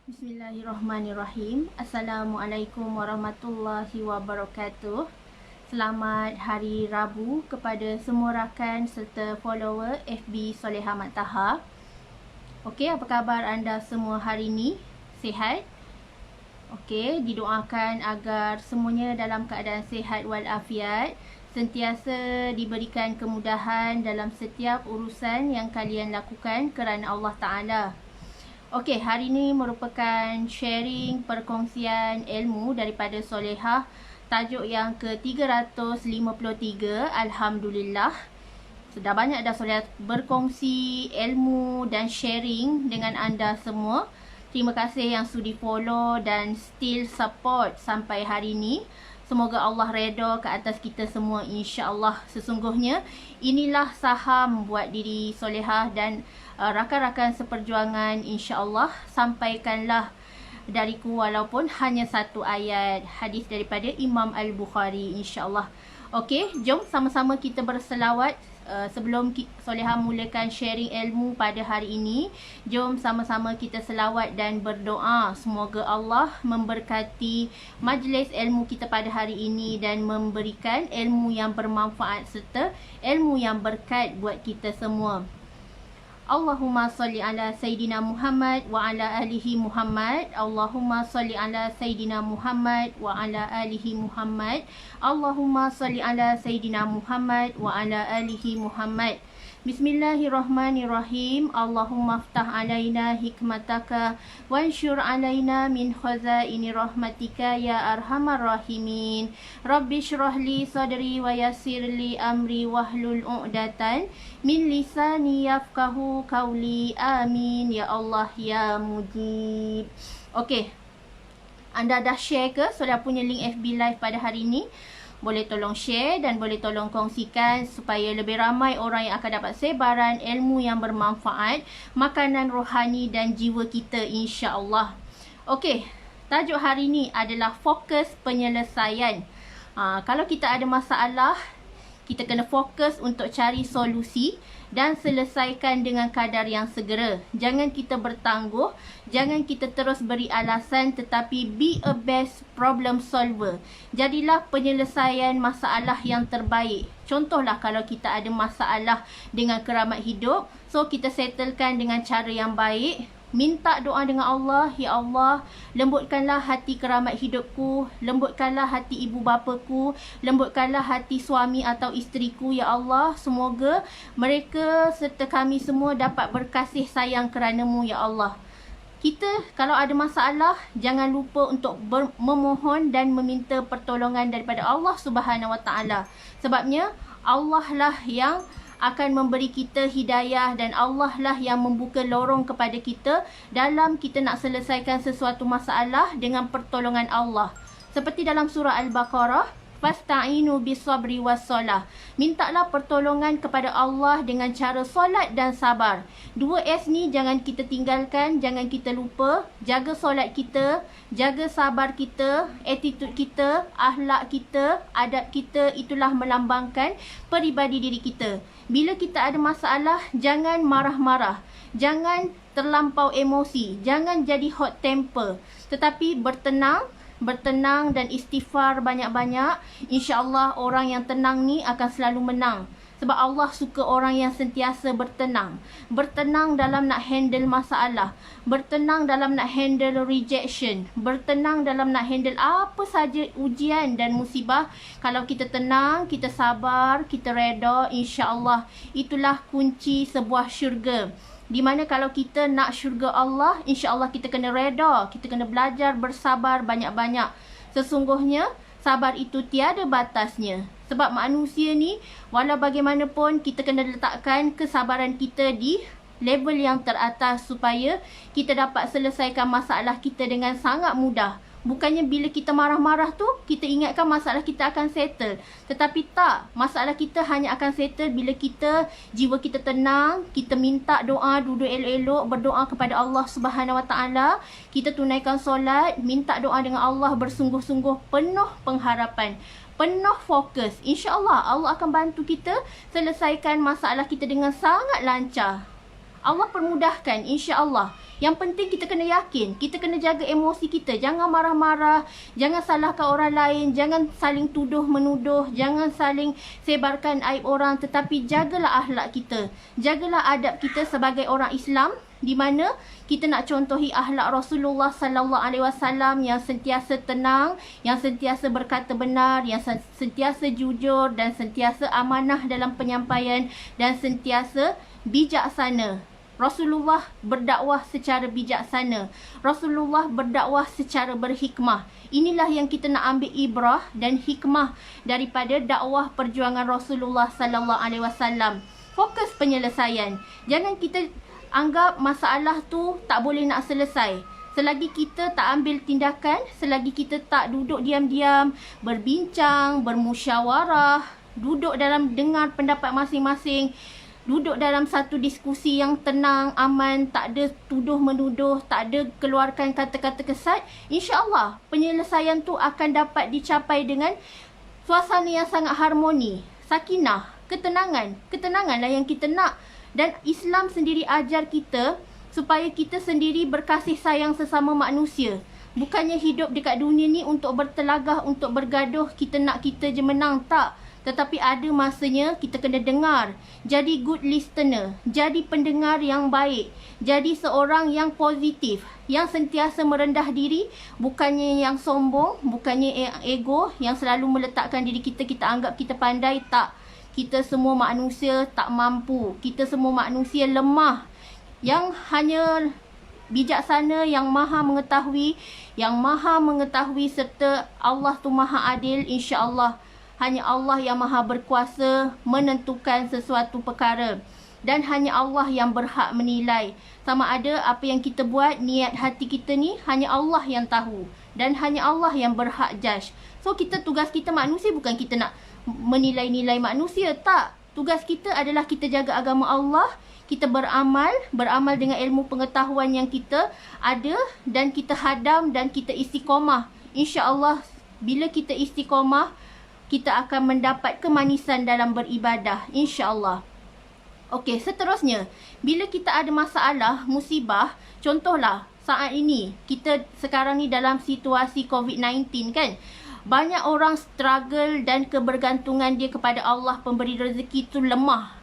Bismillahirrahmanirrahim. Assalamualaikum warahmatullahi wabarakatuh. Selamat Hari Rabu kepada semua rakan serta follower FB Soleha Mat Taha. Okey, apa khabar anda semua hari ini? Sihat? Okey, didoakan agar semuanya dalam keadaan sihat walafiat, sentiasa diberikan kemudahan dalam setiap urusan yang kalian lakukan kerana Allah Ta'ala. Okey, hari ini merupakan sharing perkongsian ilmu daripada Solehah. Tajuk yang ke-353, Alhamdulillah. Sudah banyak dah Solehah berkongsi ilmu dan sharing dengan anda semua. Terima kasih yang sudi follow dan still support sampai hari ini. Semoga Allah redha ke atas kita semua, insya-Allah. Sesungguhnya inilah saham buat diri Solehah dan rakan-rakan seperjuangan, insya-Allah. Sampaikanlah dariku walaupun hanya satu ayat hadis daripada Imam Al-Bukhari, insya-Allah. Okey, jom sama-sama kita berselawat. Sebelum Solehah mulakan sharing ilmu pada hari ini, jom sama-sama kita selawat dan berdoa. Semoga Allah memberkati majlis ilmu kita pada hari ini dan memberikan ilmu yang bermanfaat serta ilmu yang berkat buat kita semua. Allahumma salli ala Sayyidina Muhammad wa ala alihi Muhammad. Allahumma salli ala Sayyidina Muhammad wa ala alihi Muhammad. Allahumma salli ala Sayyidina Muhammad wa ala alihi Muhammad. Bismillahirrahmanirrahim. Allahumma aftah alaina hikmataka wansyur alaina min khazaini rahmatika ya arhamar rahimin. Rabbi syrah li sadri wa yassir li amri wahlul 'uqdatan min lisani yafqahu qawli. Amin ya Allah ya mujib. Okey. Anda dah share ke Solehah punya link FB live pada hari ini? Boleh tolong share dan boleh tolong kongsikan supaya lebih ramai orang yang akan dapat sebaran ilmu yang bermanfaat, makanan rohani dan jiwa kita, insya-Allah. Okey, tajuk hari ini adalah fokus penyelesaian. Kalau kita ada masalah, kita kena fokus untuk cari solusi dan selesaikan dengan kadar yang segera. Jangan kita bertangguh, jangan kita terus beri alasan, tetapi be a best problem solver. Jadilah penyelesaian masalah yang terbaik. Contohlah kalau kita ada masalah dengan keramat hidup, so kita settlekan dengan cara yang baik. Minta doa dengan Allah, ya Allah, lembutkanlah hati keramat hidupku, lembutkanlah hati ibu bapaku, lembutkanlah hati suami atau isteriku, ya Allah. Semoga mereka serta kami semua dapat berkasih sayang kerana-Mu, ya Allah. Kita kalau ada masalah, jangan lupa untuk memohon dan meminta pertolongan daripada Allah Subhanahu Wa Taala. Sebabnya Allah lah yang akan memberi kita hidayah dan Allah lah yang membuka lorong kepada kita dalam kita nak selesaikan sesuatu masalah dengan pertolongan Allah. Seperti dalam surah Al-Baqarah, fasta'inu bisabri wassalah. Mintalah pertolongan kepada Allah dengan cara solat dan sabar. 2S ni jangan kita tinggalkan, jangan kita lupa. Jaga solat kita, jaga sabar kita, attitude kita, akhlak kita, adab kita, itulah melambangkan peribadi diri kita. Bila kita ada masalah, jangan marah-marah, jangan terlampau emosi, jangan jadi hot temper, tetapi bertenang dan istighfar banyak-banyak. InsyaAllah orang yang tenang ni akan selalu menang. Sebab Allah suka orang yang sentiasa bertenang. Bertenang dalam nak handle masalah. Bertenang dalam nak handle rejection. Bertenang dalam nak handle apa saja ujian dan musibah. Kalau kita tenang, kita sabar, kita reda, insya-Allah itulah kunci sebuah syurga. Di mana kalau kita nak syurga Allah, insya-Allah kita kena reda, kita kena belajar bersabar banyak-banyak. Sesungguhnya sabar itu tiada batasnya. Sebab manusia ni, walau bagaimanapun kita kena letakkan kesabaran kita di level yang teratas supaya kita dapat selesaikan masalah kita dengan sangat mudah. Bukannya bila kita marah-marah tu, kita ingatkan masalah kita akan settle. Tetapi tak, masalah kita hanya akan settle bila kita, jiwa kita tenang, kita minta doa, duduk elok-elok, berdoa kepada Allah Subhanahu Wa Taala, kita tunaikan solat, minta doa dengan Allah bersungguh-sungguh, penuh pengharapan, penuh fokus. InsyaAllah Allah akan bantu kita selesaikan masalah kita dengan sangat lancar. Allah permudahkan, insya-Allah. Yang penting kita kena yakin, kita kena jaga emosi kita. Jangan marah-marah, jangan salahkan orang lain, jangan saling tuduh menuduh, jangan saling sebarkan aib orang, tetapi jagalah akhlak kita. Jagalah adab kita sebagai orang Islam, di mana kita nak contohi akhlak Rasulullah sallallahu alaihi wasallam yang sentiasa tenang, yang sentiasa berkata benar, yang sentiasa jujur dan sentiasa amanah dalam penyampaian dan sentiasa bijaksana. Rasulullah berdakwah secara bijaksana. Rasulullah berdakwah secara berhikmah. Inilah yang kita nak ambil ibrah dan hikmah daripada dakwah perjuangan Rasulullah sallallahu alaihi wasallam. Fokus penyelesaian. Jangan kita anggap masalah tu tak boleh nak selesai. Selagi kita tak ambil tindakan, selagi kita tak duduk diam-diam, berbincang, bermusyawarah, duduk dalam dengar pendapat masing-masing, duduk dalam satu diskusi yang tenang, aman, tak ada tuduh-menuduh, tak ada keluarkan kata-kata kesat, insya-Allah penyelesaian tu akan dapat dicapai dengan suasana yang sangat harmoni, sakinah, ketenangan. Ketenanganlah yang kita nak. Dan Islam sendiri ajar kita supaya kita sendiri berkasih sayang sesama manusia. Bukannya hidup dekat dunia ni untuk bertelagah, untuk bergaduh, kita nak kita je menang, tak. Tetapi ada masanya kita kena dengar. Jadi good listener. Jadi pendengar yang baik. Jadi seorang yang positif. Yang sentiasa merendah diri. Bukannya yang sombong. Bukannya yang ego. Yang selalu meletakkan diri kita, kita anggap kita pandai. Tak. Kita semua manusia tak mampu. Kita semua manusia lemah. Yang hanya bijaksana, yang maha mengetahui. Yang maha mengetahui serta Allah tu maha adil, insya-Allah. Hanya Allah yang maha berkuasa menentukan sesuatu perkara. Dan hanya Allah yang berhak menilai. Sama ada apa yang kita buat, niat hati kita ni, hanya Allah yang tahu. Dan hanya Allah yang berhak judge. So tugas kita manusia bukan kita nak menilai-nilai manusia, tak. Tugas kita adalah kita jaga agama Allah. Kita beramal dengan ilmu pengetahuan yang kita ada. Dan kita hadam dan kita istiqomah. InsyaAllah bila kita istiqomah, kita akan mendapat kemanisan dalam beribadah, insya-Allah. Okey, seterusnya, bila kita ada masalah, musibah, contohlah saat ini, kita sekarang ni dalam situasi COVID-19 kan. Banyak orang struggle dan kebergantungan dia kepada Allah pemberi rezeki tu lemah.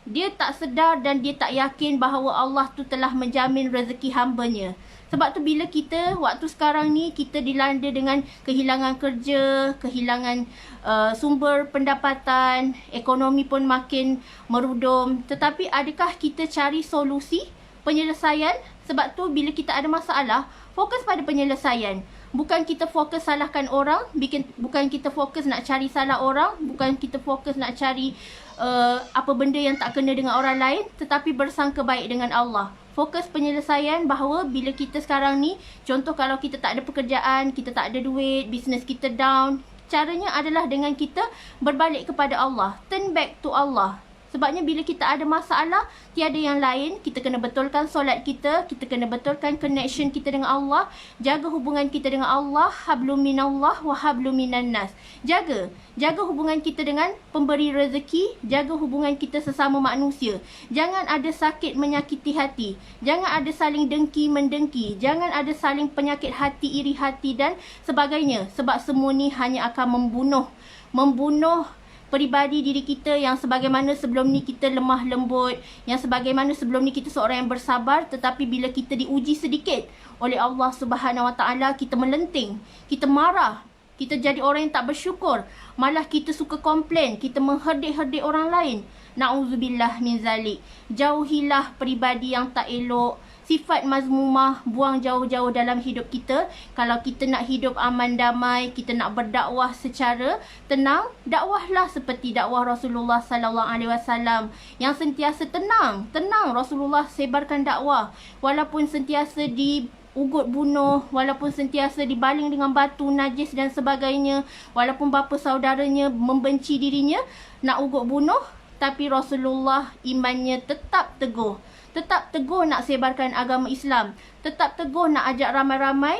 Dia tak sedar dan dia tak yakin bahawa Allah tu telah menjamin rezeki hambanya. Sebab tu bila kita, waktu sekarang ni, kita dilanda dengan kehilangan kerja, kehilangan sumber pendapatan, ekonomi pun makin merudum. Tetapi adakah kita cari solusi, penyelesaian? Sebab tu bila kita ada masalah, fokus pada penyelesaian. Bukan kita fokus salahkan orang, bukan kita fokus nak cari salah orang, bukan kita fokus nak cari apa benda yang tak kena dengan orang lain, tetapi bersangka baik dengan Allah. Fokus penyelesaian bahawa bila kita sekarang ni, contoh kalau kita tak ada pekerjaan, kita tak ada duit, bisnes kita down, caranya adalah dengan kita berbalik kepada Allah. Turn back to Allah. Sebabnya bila kita ada masalah, tiada yang lain. Kita kena betulkan solat kita. Kita kena betulkan connection kita dengan Allah. Jaga hubungan kita dengan Allah. Hablum minallah wa hablum minan nas. Jaga hubungan kita dengan pemberi rezeki. Jaga hubungan kita sesama manusia. Jangan ada sakit menyakiti hati. Jangan ada saling dengki mendengki. Jangan ada saling penyakit hati, iri hati dan sebagainya. Sebab semua ni hanya akan membunuh peribadi diri kita yang sebagaimana sebelum ni kita lemah lembut, yang sebagaimana sebelum ni kita seorang yang bersabar, tetapi bila kita diuji sedikit oleh Allah Subhanahu Wa Taala, kita melenting, kita marah, kita jadi orang yang tak bersyukur, malah kita suka komplain, kita mengherdik-herdik orang lain. Na'udzubillah min zalik. Jauhilah peribadi yang tak elok, sifat mazmumah, buang jauh-jauh dalam hidup kita. Kalau kita nak hidup aman damai, kita nak berdakwah secara tenang, dakwahlah seperti dakwah Rasulullah sallallahu alaihi wasallam yang sentiasa tenang. Rasulullah sebarkan dakwah walaupun sentiasa ugut bunuh, walaupun sentiasa dibaling dengan batu najis dan sebagainya, walaupun bapa saudaranya membenci dirinya, nak ugut bunuh, tapi Rasulullah imannya tetap teguh nak sebarkan agama Islam, tetap teguh nak ajak ramai-ramai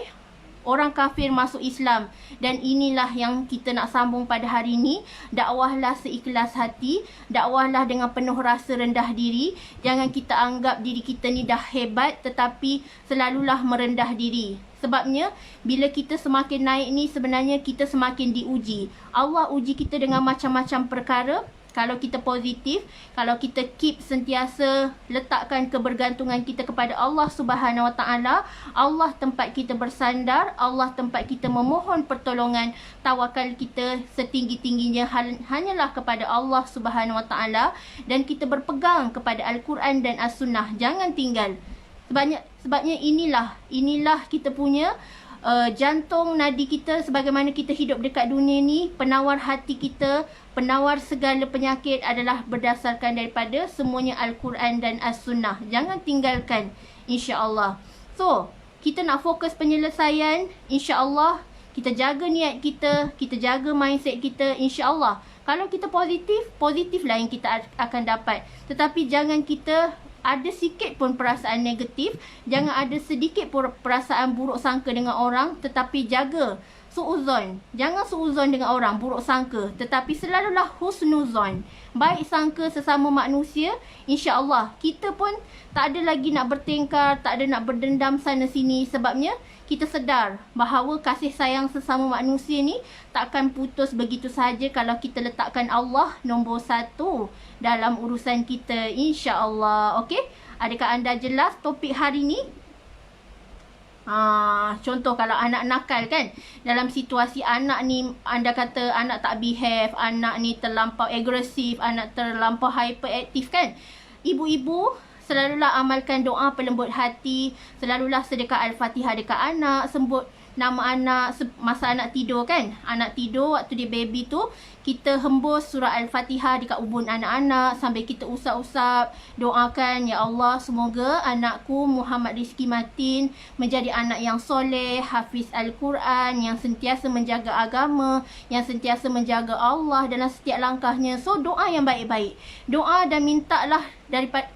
orang kafir masuk Islam. Dan inilah yang kita nak sambung pada hari ini. Dakwahlah seikhlas hati, dakwahlah dengan penuh rasa rendah diri. Jangan kita anggap diri kita ni dah hebat, tetapi selalulah merendah diri. Sebabnya bila kita semakin naik ni, sebenarnya kita semakin diuji. Allah uji kita dengan macam-macam perkara. Kalau kita positif, kalau kita keep sentiasa letakkan kebergantungan kita kepada Allah Subhanahu Wa Taala, Allah tempat kita bersandar, Allah tempat kita memohon pertolongan, tawakal kita setinggi-tingginya hanyalah kepada Allah Subhanahu Wa Taala, dan kita berpegang kepada Al-Quran dan As-Sunnah. Jangan tinggal. Sebabnya inilah kita punya jantung nadi kita, sebagaimana kita hidup dekat dunia ni. Penawar hati kita, penawar segala penyakit adalah berdasarkan daripada semuanya Al-Quran dan As-Sunnah. Jangan tinggalkan, insya-Allah. So, kita nak fokus penyelesaian, insya-Allah. Kita jaga niat kita, kita jaga mindset kita, insya-Allah. Kalau kita positiflah yang kita akan dapat. Tetapi jangan kita ada sikit pun perasaan negatif, jangan ada sedikit pun perasaan buruk sangka dengan orang, tetapi jaga suuzon. Jangan suuzon dengan orang, buruk sangka, tetapi selalulah husnuzon, baik sangka sesama manusia. InsyaAllah kita pun tak ada lagi nak bertengkar, tak ada nak berdendam sana sini. Sebabnya kita sedar bahawa kasih sayang sesama manusia ni takkan putus begitu sahaja kalau kita letakkan Allah nombor 1 dalam urusan kita, insya-Allah. Okey, adakah anda jelas topik hari ni? Contoh kalau anak nakal kan, dalam situasi anak ni, anda kata anak tak behave, anak ni terlampau agresif, anak terlampau hyperaktif kan, ibu-ibu selalulah amalkan doa pelembut hati, selalulah sedekah Al-Fatihah dekat anak, sebut nama anak masa anak tidur kan. Anak tidur waktu dia baby tu, kita hembus surah Al-Fatihah dekat ubun anak-anak sambil kita usap-usap, doakan, ya Allah, semoga anakku Muhammad Rizki Matin menjadi anak yang soleh, hafiz Al-Quran, yang sentiasa menjaga agama, yang sentiasa menjaga Allah dalam setiap langkahnya. So doa yang baik-baik, doa dan mintalah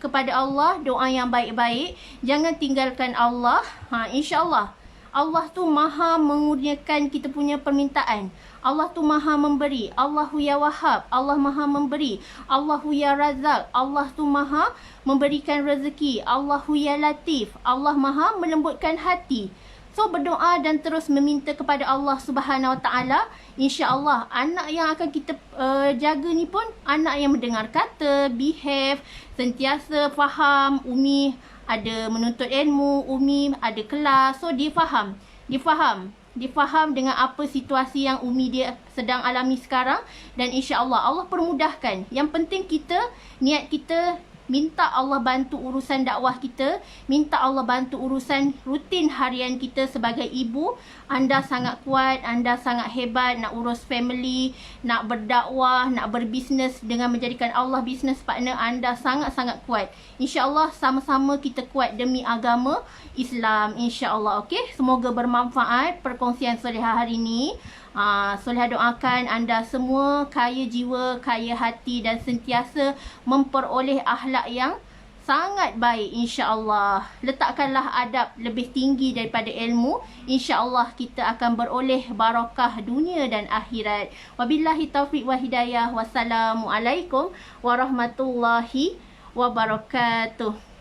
kepada Allah doa yang baik-baik. Jangan tinggalkan Allah. InsyaAllah Allah tu maha mengurniakan kita punya permintaan. Allah tu maha memberi. Allahu ya Wahhab, Allah maha memberi. Allahu ya Razak, Allah tu maha memberikan rezeki. Allahu ya Latif, Allah maha melembutkan hati. So berdoa dan terus meminta kepada Allah Subhanahu Wa Taala. InsyaAllah anak yang akan kita jaga ni pun anak yang mendengar kata, behave, sentiasa faham. Umi ada menuntut ilmu, Umi ada kelas. So dia faham dengan apa situasi yang Umi dia sedang alami sekarang. Dan insya-Allah Allah permudahkan. Yang penting kita, niat kita, minta Allah bantu urusan dakwah kita, minta Allah bantu urusan rutin harian kita sebagai ibu. Anda sangat kuat, anda sangat hebat nak urus family, nak berdakwah, nak berbisnes dengan menjadikan Allah business partner. Anda sangat-sangat kuat. InsyaAllah sama-sama kita kuat demi agama Islam, insyaAllah. Okey, semoga bermanfaat perkongsian Solehah hari ini. Solehah doakan anda semua kaya jiwa, kaya hati dan sentiasa memperoleh akhlak yang sangat baik, insya-Allah. Letakkanlah adab lebih tinggi daripada ilmu, insya-Allah kita akan beroleh barakah dunia dan akhirat. Wabillahi taufiq wa hidayah. Wassalamualaikum warahmatullahi wabarakatuh.